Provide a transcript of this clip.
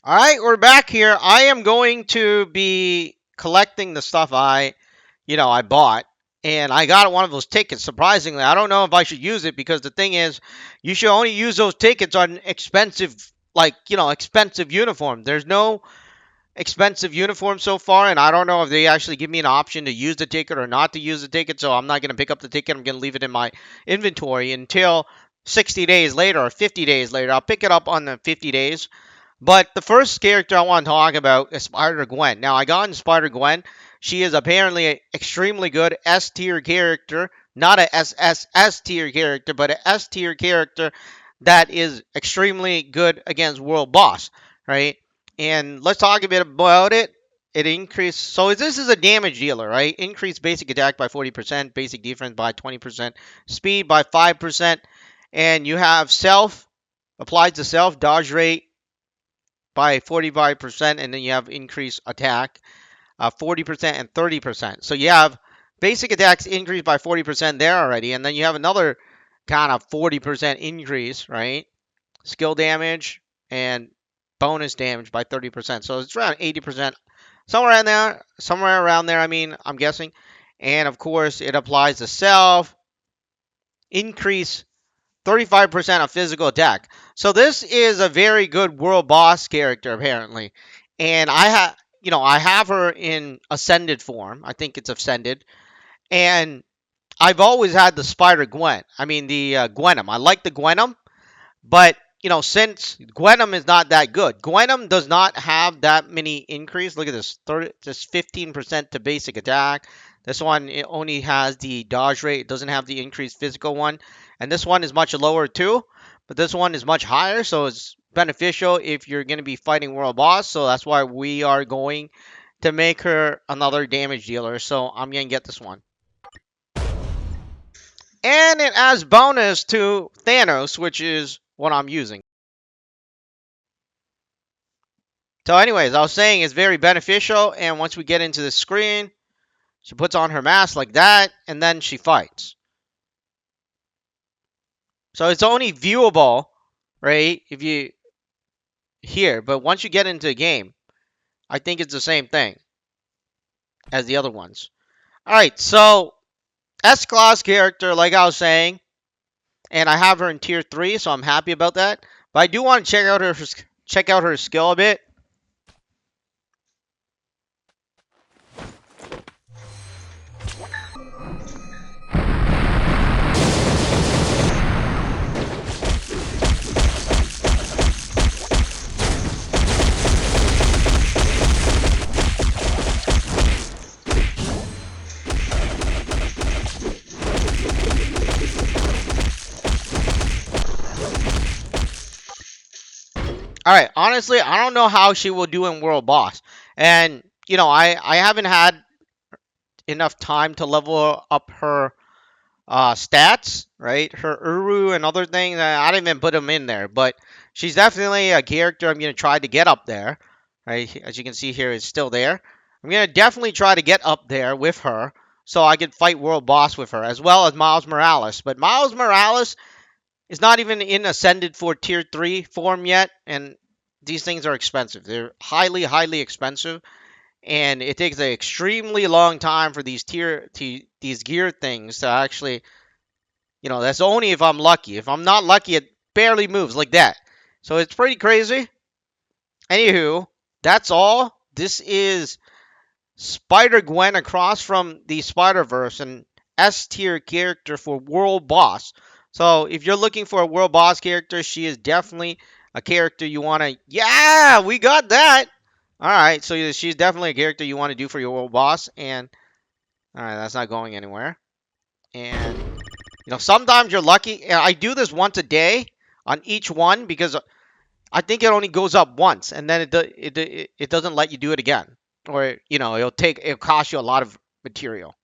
All right, we're back here. I am going to be collecting the stuff I bought, and I got one of those tickets. Surprisingly, I don't know if I should use it because the thing is, you should only use those tickets on expensive, expensive uniform. There's no expensive uniform so far, and I don't know if they actually give me an option to use the ticket or not to use the ticket. So I'm not going to pick up the ticket. I'm going to leave it in my inventory until 60 days later or 50 days later. I'll pick it up on the 50 days. But the first character I want to talk about is Spider-Gwen. Now, I got in Spider-Gwen. She is apparently an extremely good S tier character, not a SSS tier character, but an S tier character that is extremely good against World Boss, right? And let's talk a bit about it. It increased. So this is a damage dealer, right? Increased basic attack by 40%, basic defense by 20%, speed by 5%, and you have self applies to self dodge rate by 45%, and then you have increased attack 40% and 30%. So you have basic attacks increased by 40% there already, and then you have another kind of 40% increase, right? Skill damage and bonus damage by 30%. So it's around 80%, somewhere around there. I mean, I'm guessing. And of course, it applies to self, increase 35% of physical attack. So this is a very good world boss character apparently. And I have her in ascended form. I think it's ascended. And I've always had the Spider-Gwen. I mean the Gwenum. I like the Gwenum, but since Gwenum is not that good, Gwenum does not have that many increase. Look at this, just 15% to basic attack. This one it only has the dodge rate. It doesn't have the increased physical one, and this one is much lower too. But this one is much higher, so it's beneficial if you're going to be fighting world boss. So that's why we are going to make her another damage dealer. So I'm going to get this one. And it adds bonus to Thanos, which is what I'm using. So anyways, I was saying it's very beneficial, and once we get into the screen, she puts on her mask like that, and then she fights. So it's only viewable, right, if you here, but once you get into the game, I think it's the same thing as the other ones. Alright, so S-Class character, like I was saying, and I have her in tier 3, so I'm happy about that. But I do want to check out her skill a bit. All right, honestly, I don't know how she will do in World Boss. And, I haven't had enough time to level up her stats, right? Her Uru and other things. I didn't even put them in there, but she's definitely a character I'm going to try to get up there, right? As you can see here, it's still there. I'm going to definitely try to get up there with her so I can fight World Boss with her, as well as Miles Morales. But Miles Morales is not even in Ascended for Tier 3 form yet, and these things are expensive. They're highly, highly expensive, and it takes an extremely long time for these these gear things to actually, that's only if I'm lucky. If I'm not lucky, it barely moves like that. So it's pretty crazy. Anywho, that's all. This is Spider-Gwen across from the Spider-Verse, an S tier character for World Boss. So if you're looking for a World Boss character, she is definitely a character you want to. Yeah, we got that. All right, so she's definitely a character you want to do for your World Boss, and all right, that's not going anywhere. And sometimes you're lucky. I do this once a day on each one because I think it only goes up once, and then it doesn't let you do it again, or it'll cost you a lot of material.